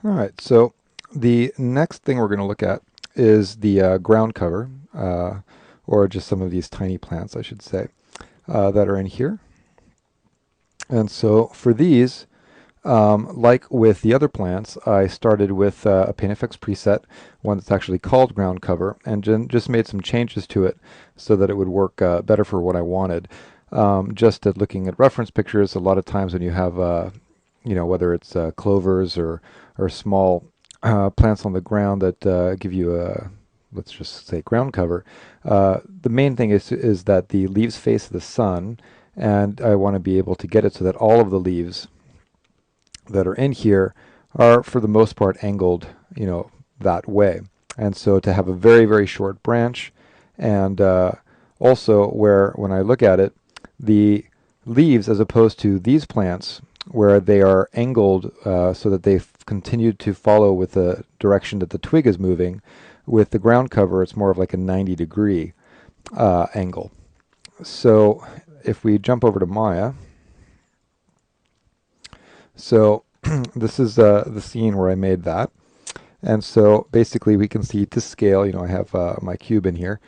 All right, so the next thing we're going to look at is the ground cover, or just some of these tiny plants, I should say, that are in here. And so for these, like with the other plants, I started with a PaintFX preset, one that's actually called ground cover, and just made some changes to it so that it would work better for what I wanted. Just at looking at reference pictures, a lot of times when you have, whether it's clovers or small plants on the ground that give you a, let's just say, ground cover, the main thing is that the leaves face the sun, and I want to be able to get it so that all of the leaves that are in here are for the most part angled, that way. And so to have a very, very short branch, and also where when I look at it, the leaves, as opposed to these plants where they are angled so that they continue to follow with the direction that the twig is moving, with the ground cover it's more of like a 90-degree angle. So if we jump over to Maya, so this is the scene where I made that. And so basically we can see to scale, I have my cube in here,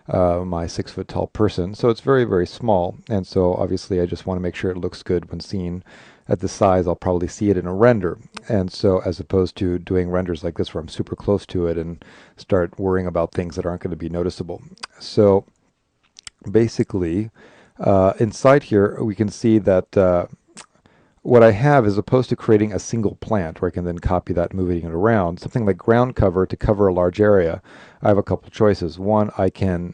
my 6-foot tall person. So it's very, very small. And so obviously I just want to make sure it looks good when seen at this size. I'll probably see it in a render. And so as opposed to doing renders like this where I'm super close to it and start worrying about things that aren't going to be noticeable. So basically inside here we can see that what I have, as opposed to creating a single plant where I can then copy that, moving it around, something like ground cover to cover a large area, I have a couple choices. One, I can,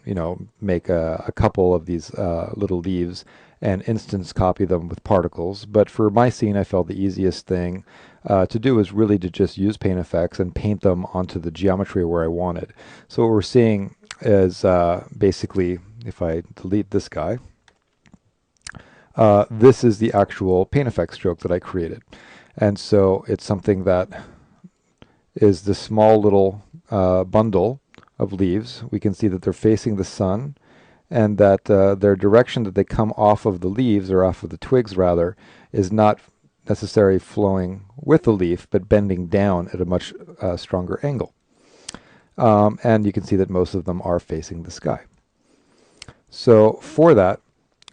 make a couple of these little leaves and instance copy them with particles. But for my scene, I felt the easiest thing to do is really to just use PaintFX and paint them onto the geometry where I want it. So what we're seeing is basically, if I delete this guy, this is the actual PaintFX stroke that I created. And so it's something that is this small little bundle of leaves. We can see that they're facing the sun, and that their direction that they come off of the leaves, or off of the twigs rather, is not necessarily flowing with the leaf, but bending down at a much stronger angle. And you can see that most of them are facing the sky. So for that,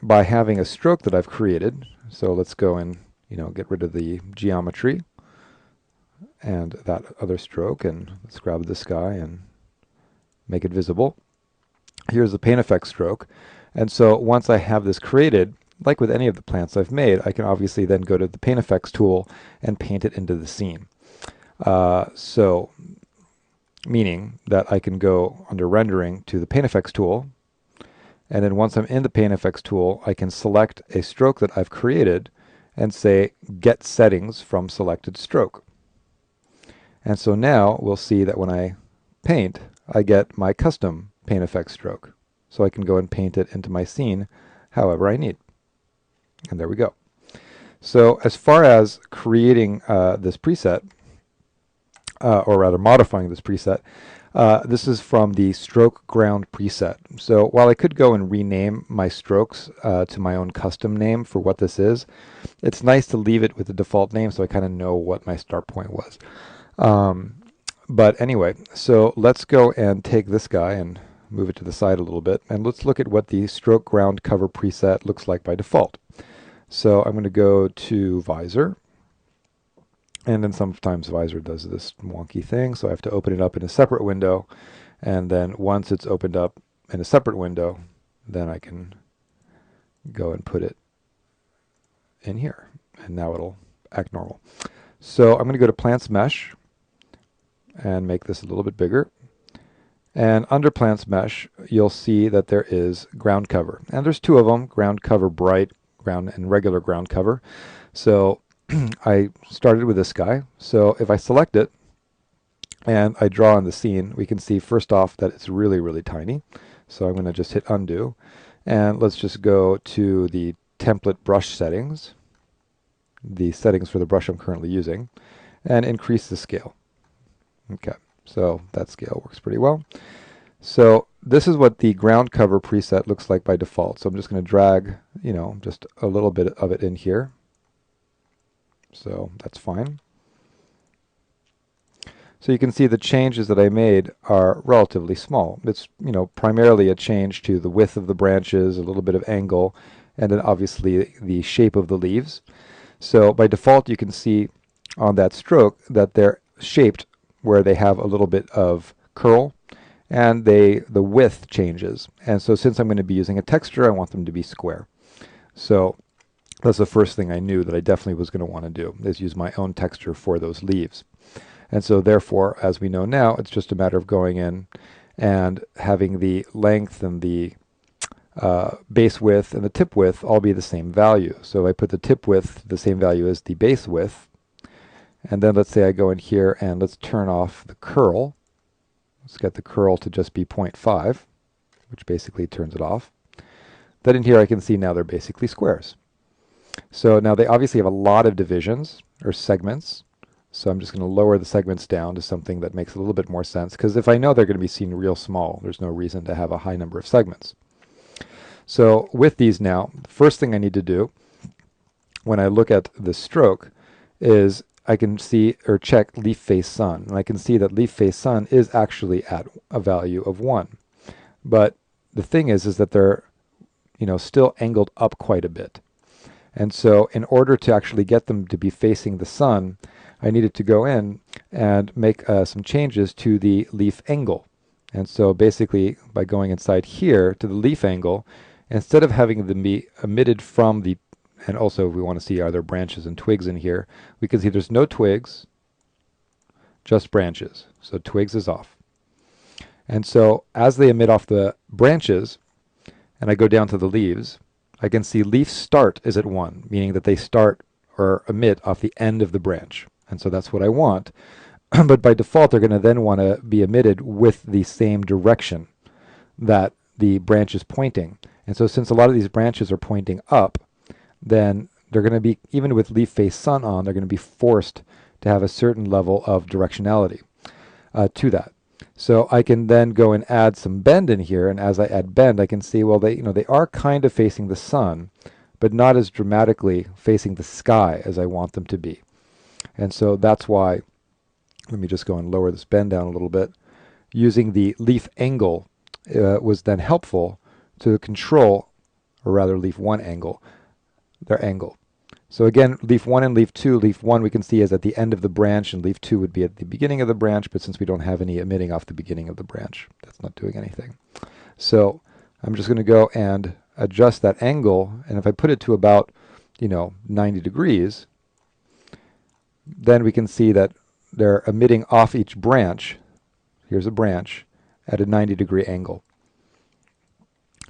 by having a stroke that I've created, so let's go and get rid of the geometry and that other stroke, and let's grab this guy and make it visible. Here's the PaintFX stroke, and so once I have this created, like with any of the plants I've made, I can obviously then go to the PaintFX tool and paint it into the scene. So meaning that I can go under rendering to the PaintFX tool, and then once I'm in the PaintFX tool, I can select a stroke that I've created and say, get settings from selected stroke. And so now we'll see that when I paint, I get my custom PaintFX stroke. So I can go and paint it into my scene however I need. And there we go. So as far as creating this preset, or rather modifying this preset, this is from the stroke ground preset. So while I could go and rename my strokes to my own custom name for what this is, it's nice to leave it with the default name so I kind of know what my start point was. But anyway, so let's go and take this guy and move it to the side a little bit, and let's look at what the stroke ground cover preset looks like by default. So I'm going to go to Visor. And then sometimes Visor does this wonky thing, so I have to open it up in a separate window. And then once it's opened up in a separate window, then I can go and put it in here. And now it'll act normal. So I'm going to go to Plants Mesh and make this a little bit bigger. And under Plants Mesh, you'll see that there is ground cover. And there's two of them, ground cover bright, ground and regular ground cover. So I started with this guy. So if I select it and I draw on the scene, we can see first off that it's really, really tiny. So I'm going to just hit undo. And let's just go to the template brush settings, the settings for the brush I'm currently using, and increase the scale. Okay, so that scale works pretty well. So this is what the ground cover preset looks like by default. So I'm just going to drag, just a little bit of it in here. So that's fine. So you can see the changes that I made are relatively small. It's, primarily a change to the width of the branches, a little bit of angle, and then obviously the shape of the leaves. So by default, you can see on that stroke that they're shaped where they have a little bit of curl, and the width changes. And so since I'm going to be using a texture, I want them to be square. So that's the first thing I knew that I definitely was going to want to do, is use my own texture for those leaves. And so therefore, as we know now, it's just a matter of going in and having the length and the base width and the tip width all be the same value. So I put the tip width the same value as the base width. And then let's say I go in here and let's turn off the curl. Let's get the curl to just be 0.5, which basically turns it off. Then in here I can see now they're basically squares. So now they obviously have a lot of divisions or segments. So I'm just going to lower the segments down to something that makes a little bit more sense, because if I know they're going to be seen real small, there's no reason to have a high number of segments. So with these now, the first thing I need to do when I look at the stroke is I can see or check leaf face sun. And I can see that leaf face sun is actually at a value of 1. But the thing is that they're still angled up quite a bit. And so in order to actually get them to be facing the sun, I needed to go in and make some changes to the leaf angle. And so basically by going inside here to the leaf angle, instead of having them be emitted from the, and also we want to see are there branches and twigs in here, we can see there's no twigs, just branches. So twigs is off. And so as they emit off the branches, and I go down to the leaves, I can see leaf start is at 1, meaning that they start or emit off the end of the branch. And so that's what I want. But by default, they're going to then want to be emitted with the same direction that the branch is pointing. And so since a lot of these branches are pointing up, then they're going to be, even with leaf face sun on, they're going to be forced to have a certain level of directionality to that. So I can then go and add some bend in here, and as I add bend, I can see, well, they are kind of facing the sun, but not as dramatically facing the sky as I want them to be. And so that's why, let me just go and lower this bend down a little bit. Using the leaf angle was then helpful to control, or rather leaf 1 angle, their angle. So again, leaf 1 and leaf 2, leaf 1 we can see is at the end of the branch, and leaf 2 would be at the beginning of the branch, but since we don't have any emitting off the beginning of the branch, that's not doing anything. So I'm just going to go and adjust that angle, and if I put it to about 90 degrees, then we can see that they're emitting off each branch. Here's a branch at a 90-degree angle.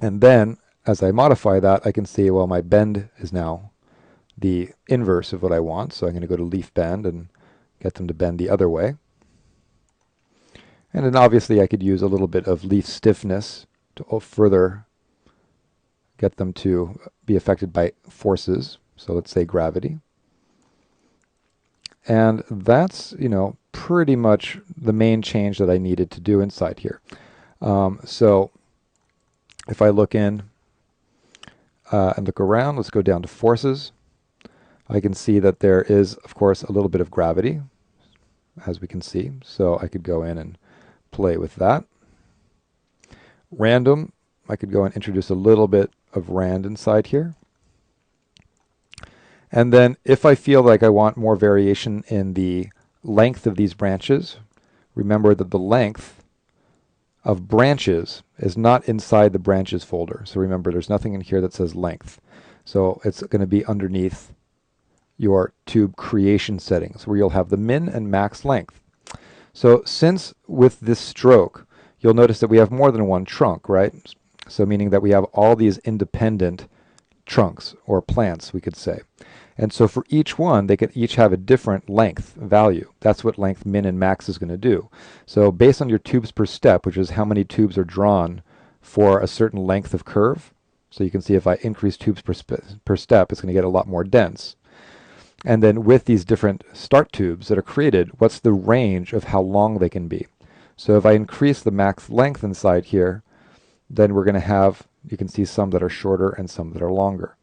And then as I modify that, I can see, well, my bend is now the inverse of what I want. So I'm going to go to leaf bend and get them to bend the other way. And then obviously I could use a little bit of leaf stiffness to further get them to be affected by forces. So let's say gravity. And that's, pretty much the main change that I needed to do inside here. So if I look in and look around, let's go down to forces. I can see that there is, of course, a little bit of gravity, as we can see. So I could go in and play with that. Random, I could go and introduce a little bit of rand inside here. And then if I feel like I want more variation in the length of these branches, remember that the length of branches is not inside the branches folder. So remember, there's nothing in here that says length. So it's going to be underneath your tube creation settings, where you'll have the min and max length. So since with this stroke, you'll notice that we have more than one trunk, right? So meaning that we have all these independent trunks or plants, we could say. And so for each one, they could each have a different length value. That's what length min and max is going to do. So based on your tubes per step, which is how many tubes are drawn for a certain length of curve, so you can see if I increase tubes per step, it's going to get a lot more dense. And then with these different start tubes that are created, what's the range of how long they can be? So if I increase the max length inside here, then we're going to have, you can see some that are shorter and some that are longer.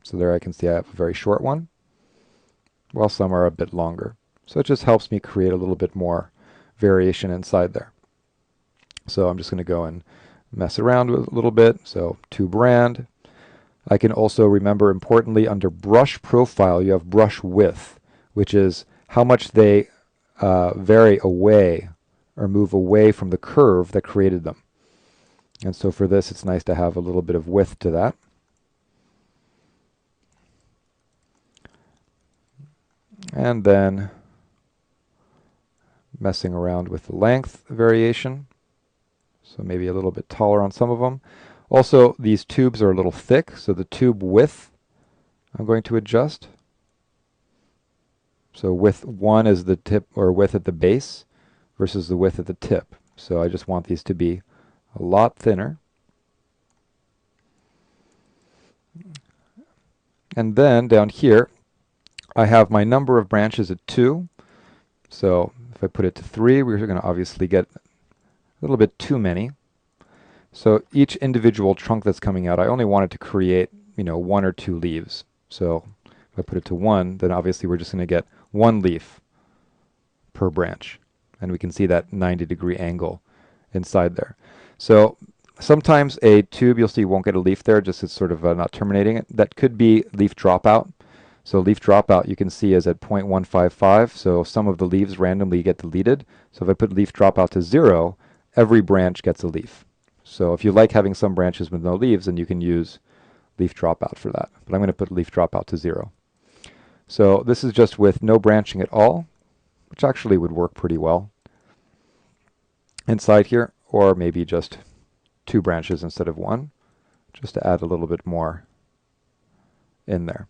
So there I can see I have a very short one, while some are a bit longer. So it just helps me create a little bit more variation inside there. So I'm just going to go and mess around with it a little bit. So to brand. I can also remember, importantly, under brush profile, you have brush width, which is how much they vary away or move away from the curve that created them. And so for this, it's nice to have a little bit of width to that. And then messing around with the length variation. So maybe a little bit taller on some of them. Also, these tubes are a little thick, so the tube width I'm going to adjust. So width 1 is the tip or width at the base versus the width at the tip. So I just want these to be a lot thinner. And then down here, I have my number of branches at 2. So if I put it to 3, we're going to obviously get a little bit too many. So each individual trunk that's coming out, I only wanted to create, 1 or 2 leaves. So if I put it to 1, then obviously we're just going to get 1 leaf per branch. And we can see that 90-degree angle inside there. So sometimes a tube, you'll see, won't get a leaf there, just it's sort of not terminating it. That could be leaf dropout. So leaf dropout you can see is at 0.155. So some of the leaves randomly get deleted. So if I put leaf dropout to 0, every branch gets a leaf. So if you like having some branches with no leaves, then you can use leaf dropout for that. But I'm going to put leaf dropout to 0. So this is just with no branching at all, which actually would work pretty well inside here, or maybe just 2 branches instead of 1, just to add a little bit more in there.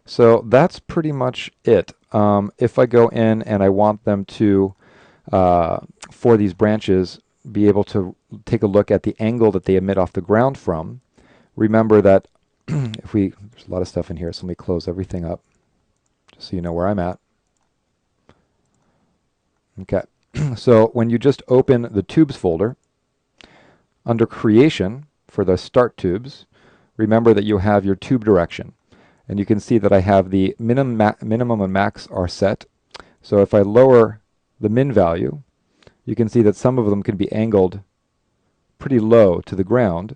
So that's pretty much it. If I go in and I want them to, for these branches, be able to take a look at the angle that they emit off the ground from, remember that there's a lot of stuff in here, so let me close everything up just so you know where I'm at. Okay, so when you just open the tubes folder, under creation for the start tubes, remember that you have your tube direction. And you can see that I have the minimum and max are set. So if I lower the min value, you can see that some of them can be angled pretty low to the ground,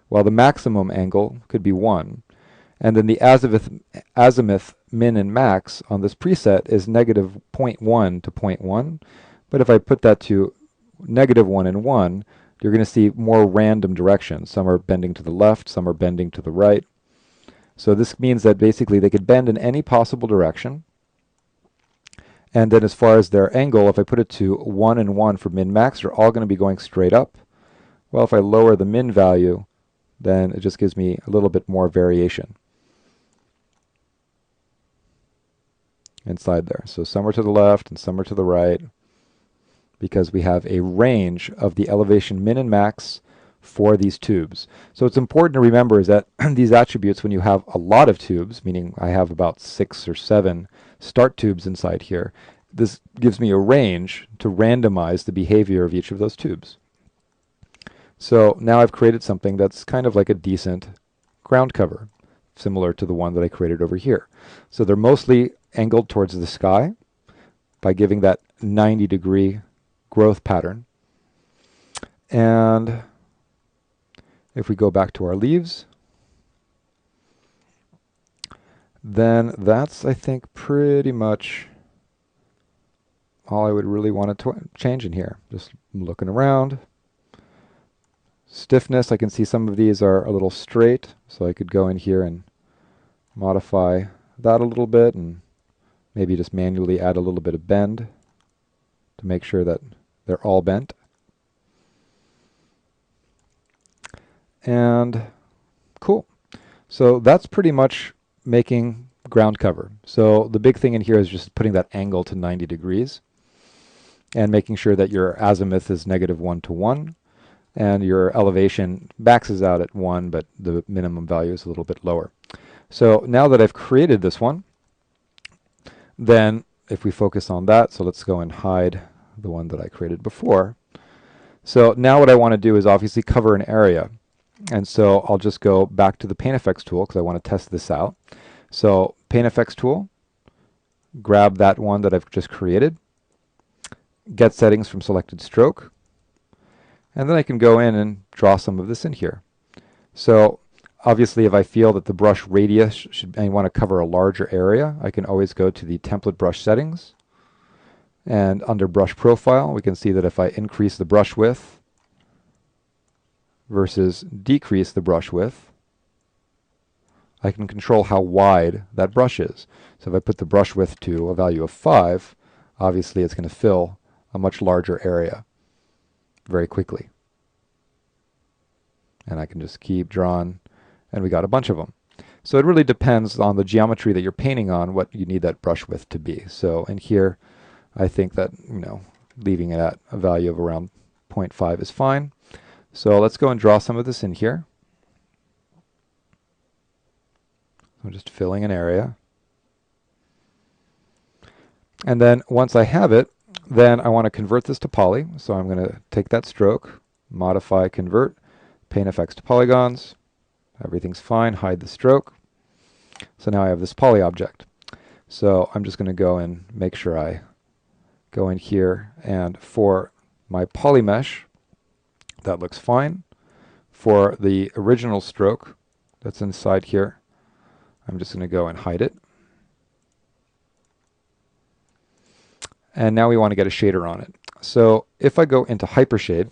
while the maximum angle could be 1. And then the azimuth min and max on this preset is negative 0.1 to 0.1. But if I put that to negative 1 and 1, you're going to see more random directions. Some are bending to the left, some are bending to the right. So this means that basically they could bend in any possible direction. And then as far as their angle, if I put it to 1 and 1 for min-max, they're all going to be going straight up. Well, if I lower the min value, then it just gives me a little bit more variation inside there. So some are to the left and some are to the right, because we have a range of the elevation min and max for these tubes. So it's important to remember is that these attributes, when you have a lot of tubes, meaning I have about 6 or 7 start tubes inside here, this gives me a range to randomize the behavior of each of those tubes. So now I've created something that's kind of like a decent ground cover, similar to the one that I created over here. So they're mostly angled towards the sky by giving that 90-degree growth pattern. And if we go back to our leaves, then that's, I think, pretty much all I would really want to change in here. Just looking around. Stiffness, I can see some of these are a little straight, so I could go in here and modify that a little bit and maybe just manually add a little bit of bend to make sure that they're all bent. And cool. So that's pretty much making ground cover. So the big thing in here is just putting that angle to 90 degrees and making sure that your azimuth is negative 1 to 1 and your elevation maxes out at 1, but the minimum value is a little bit lower. So now that I've created this one, then if we focus on that, so let's go and hide the one that I created before. So now what I want to do is obviously cover an area. And so I'll just go back to the Paint Effects tool because I want to test this out. So Paint Effects tool, grab that one that I've just created, get settings from selected stroke, and then I can go in and draw some of this in here. So obviously if I feel that the brush radius should, I want to cover a larger area, I can always go to the template brush settings, and under brush profile we can see that if I increase the brush width versus decrease the brush width, I can control how wide that brush is. So if I put the brush width to a value of 5, obviously it's going to fill a much larger area very quickly. And I can just keep drawing, and we got a bunch of them. So it really depends on the geometry that you're painting on what you need that brush width to be. So in here, I think that, leaving it at a value of around 0.5 is fine. So let's go and draw some of this in here. I'm just filling an area. And then once I have it, then I want to convert this to poly. So I'm going to take that stroke, modify, convert, Paint Effects to polygons. Everything's fine, hide the stroke. So now I have this poly object. So I'm just going to go and make sure I go in here, and for my poly mesh, that looks fine. For the original stroke that's inside here, I'm just going to go and hide it. And now we want to get a shader on it. So if I go into Hypershade,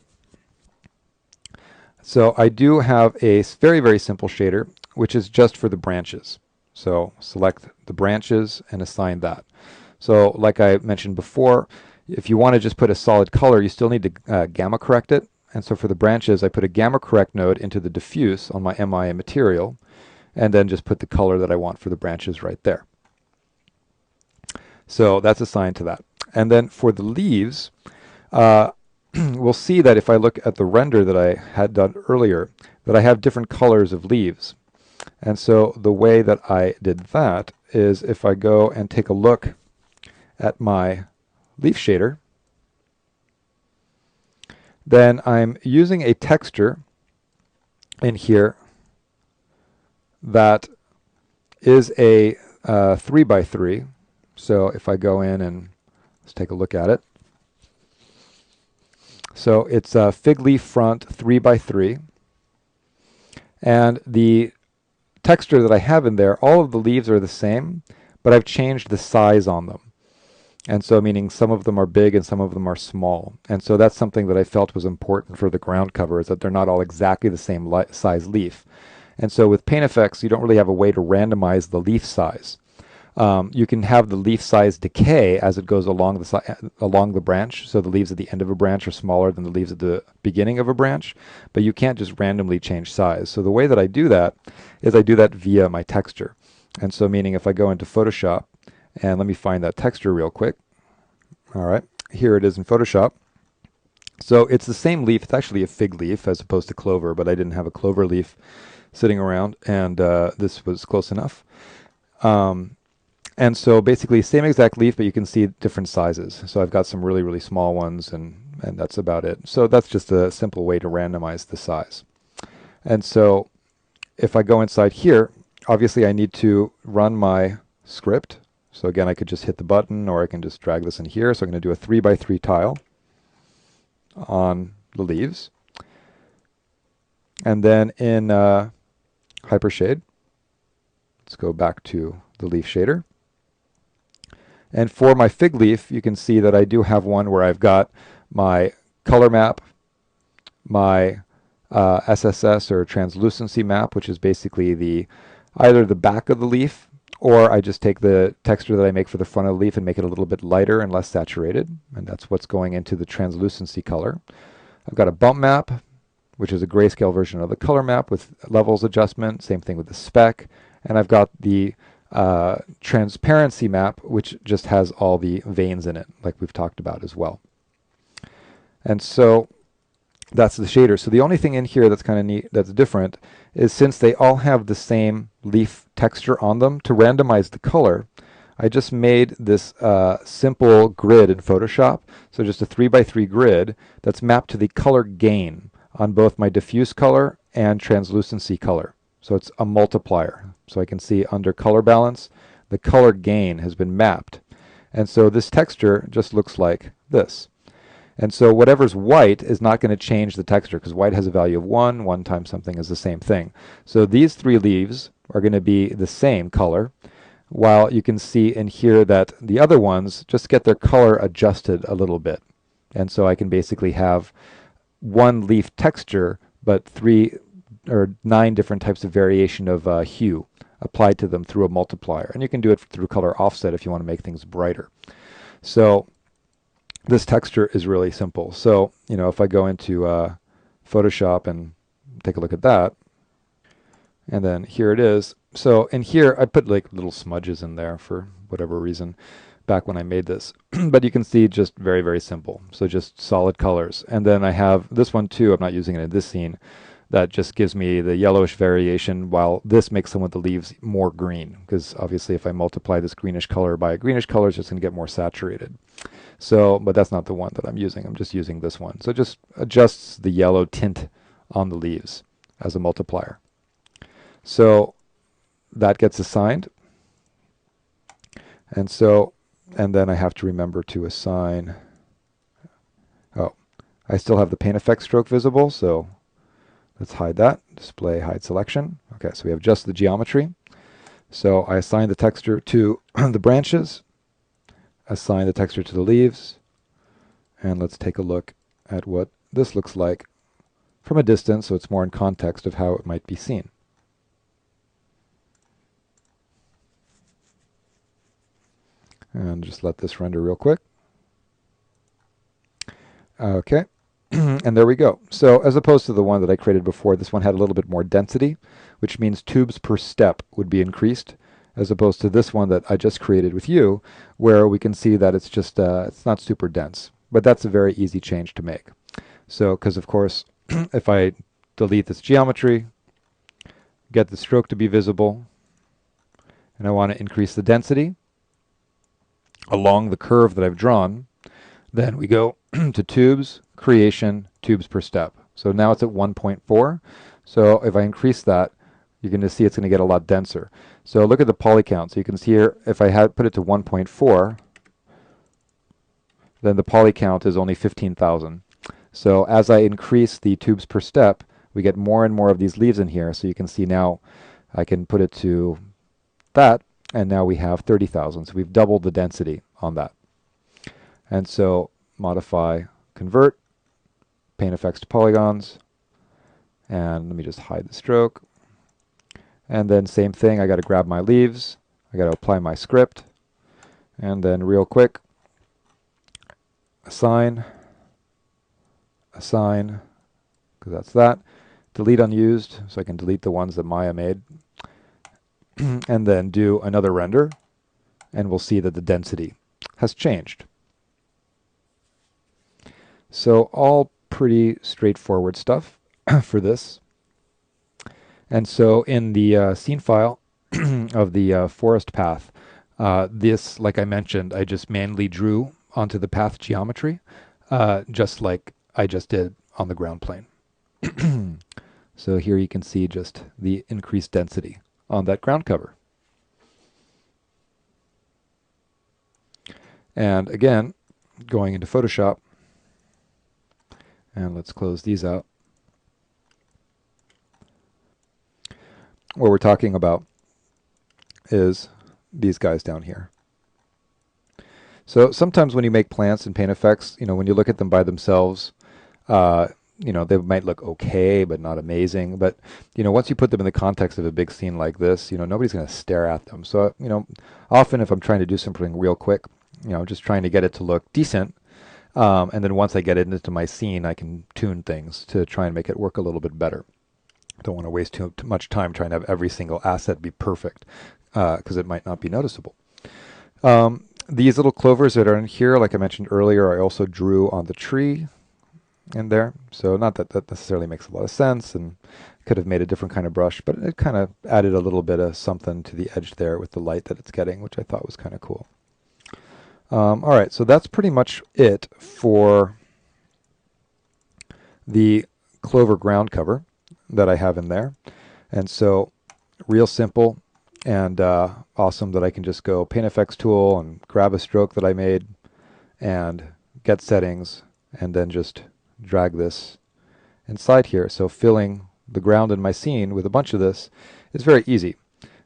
so I do have a very, very simple shader, which is just for the branches. So select the branches and assign that. So like I mentioned before, if you want to just put a solid color, you still need to gamma correct it. And so for the branches, I put a gamma correct node into the diffuse on my MI material, and then just put the color that I want for the branches right there. So that's assigned to that. And then for the leaves, we'll see that if I look at the render that I had done earlier, that I have different colors of leaves. And so the way that I did that is if I go and take a look at my leaf shader, then I'm using a texture in here that is a 3x3. So if I go in and let's take a look at it. So it's a fig leaf front 3x3. And the texture that I have in there, all of the leaves are the same, but I've changed the size on them. And so meaning some of them are big and some of them are small. And so that's something that I felt was important for the ground cover, is that they're not all exactly the same size leaf. And so with Paint Effects, you don't really have a way to randomize the leaf size. You can have the leaf size decay as it goes along the branch. So the leaves at the end of a branch are smaller than the leaves at the beginning of a branch, but you can't just randomly change size. So the way that I do that is I do that via my texture. And so meaning if I go into Photoshop, and let me find that texture real quick. All right, here it is in Photoshop. So it's the same leaf. It's actually a fig leaf as opposed to clover, but I didn't have a clover leaf sitting around, and this was close enough. And so basically same exact leaf, but you can see different sizes. So I've got some really, really small ones, and that's about it. So that's just a simple way to randomize the size. And so if I go inside here, obviously I need to run my script. So again, I could just hit the button, or I can just drag this in here. So I'm going to do a 3x3 tile on the leaves. And then in Hypershade, let's go back to the leaf shader. And for my fig leaf, you can see that I do have one where I've got my color map, my SSS or translucency map, which is basically either the back of the leaf, or I just take the texture that I make for the front of the leaf and make it a little bit lighter and less saturated, and that's what's going into the translucency color. I've got a bump map, which is a grayscale version of the color map with levels adjustment, same thing with the spec, and I've got the transparency map, which just has all the veins in it, like we've talked about as well. And so that's the shader. So the only thing in here that's kind of neat, that's different, is since they all have the same leaf texture on them, to randomize the color, I just made this simple grid in Photoshop. So just a 3x3 grid that's mapped to the color gain on both my diffuse color and translucency color. So it's a multiplier. So I can see under color balance, the color gain has been mapped. And so this texture just looks like this. And so whatever's white is not going to change the texture because white has a value of 1. 1 times something is the same thing. So these three leaves are going to be the same color, while you can see in here that the other ones just get their color adjusted a little bit. And so I can basically have one leaf texture, but 3 or 9 different types of variation of hue applied to them through a multiplier. And you can do it through color offset if you want to make things brighter. So this texture is really simple. So, if I go into Photoshop and take a look at that, and then here it is. So in here, I put like little smudges in there for whatever reason back when I made this. But you can see just very, very simple. So just solid colors. And then I have this one too. I'm not using it in this scene. That just gives me the yellowish variation, while this makes some of the leaves more green. Because obviously if I multiply this greenish color by a greenish color, it's just going to get more saturated. So, but that's not the one that I'm using. I'm just using this one. So it just adjusts the yellow tint on the leaves as a multiplier. So that gets assigned. And then I have to remember to assign, I still have the paint effect stroke visible, so let's hide that. Display, hide selection. Okay, so we have just the geometry. So I assign the texture to the branches, assign the texture to the leaves, and let's take a look at what this looks like from a distance, so it's more in context of how it might be seen. And just let this render real quick. Okay, and there we go. So as opposed to the one that I created before, this one had a little bit more density, which means tubes per step would be increased, as opposed to this one that I just created with you, where we can see that it's just, it's not super dense. But that's a very easy change to make. So, because of course, if I delete this geometry, get the stroke to be visible, and I want to increase the density along the curve that I've drawn, then we go to tubes, creation, tubes per step. So now it's at 1.4. So if I increase that, you're going to see it's going to get a lot denser. So look at the poly count. So you can see here, if I had put it to 1.4, then the poly count is only 15,000. So as I increase the tubes per step, we get more and more of these leaves in here. So you can see now I can put it to that, and now we have 30,000. So we've doubled the density on that. And so modify, convert, paint effects to polygons, and let me just hide the stroke. And then same thing, I got to grab my leaves, I got to apply my script, and then real quick, assign, because that's that, delete unused, so I can delete the ones that Maya made, and then do another render, and we'll see that the density has changed. So all pretty straightforward stuff for this. And so in the scene file of the forest path, this, like I mentioned, I just manually drew onto the path geometry, just like I just did on the ground plane. So here you can see just the increased density on that ground cover. And again, going into Photoshop, and let's close these out. What we're talking about is these guys down here. So sometimes when you make plants and paint effects, when you look at them by themselves, they might look okay, but not amazing. But, once you put them in the context of a big scene like this, nobody's going to stare at them. So, often if I'm trying to do something real quick, just trying to get it to look decent. And then once I get it into my scene, I can tune things to try and make it work a little bit better. Don't want to waste too much time trying to have every single asset be perfect, because it might not be noticeable. These little clovers that are in here, like I mentioned earlier, I also drew on the tree in there. So not that that necessarily makes a lot of sense, and could have made a different kind of brush, but it kind of added a little bit of something to the edge there with the light that it's getting, which I thought was kind of cool. All right, so that's pretty much it for the clover ground cover that I have in there. And so real simple and awesome that I can just go Paint Effects tool and grab a stroke that I made and get settings and then just drag this inside here. So filling the ground in my scene with a bunch of this is very easy.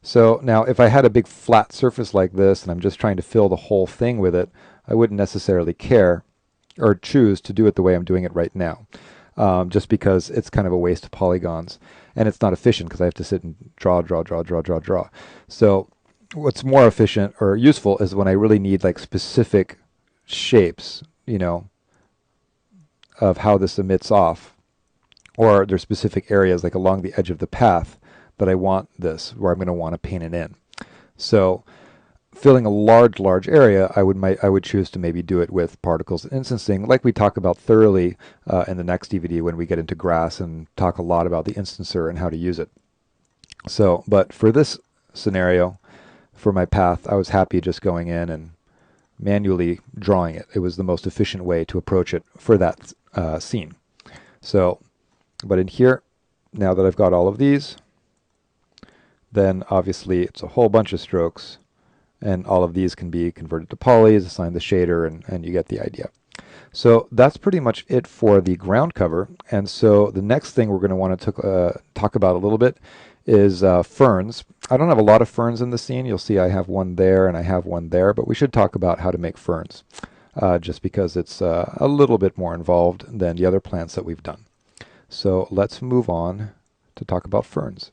So now if I had a big flat surface like this and I'm just trying to fill the whole thing with it, I wouldn't necessarily care or choose to do it the way I'm doing it right now, just because it's kind of a waste of polygons and it's not efficient because I have to sit and draw. So what's more efficient or useful is when I really need like specific shapes, you know, of how this emits off, or there's specific areas like along the edge of the path that I want this, where I'm going to want to paint it in. So filling a large area, I would choose to maybe do it with particles and instancing, like we talk about thoroughly in the next DVD when we get into grass and talk a lot about the instancer and how to use it. So, but for this scenario, for my path, I was happy just going in and manually drawing it. It was the most efficient way to approach it for that scene. So, but in here, now that I've got all of these, then obviously it's a whole bunch of strokes, and all of these can be converted to polys, assign the shader, and you get the idea. So that's pretty much it for the ground cover. And so the next thing we're going to want to talk about a little bit is ferns. I don't have a lot of ferns in the scene. You'll see I have one there and I have one there, but we should talk about how to make ferns, just because it's a little bit more involved than the other plants that we've done. So let's move on to talk about ferns.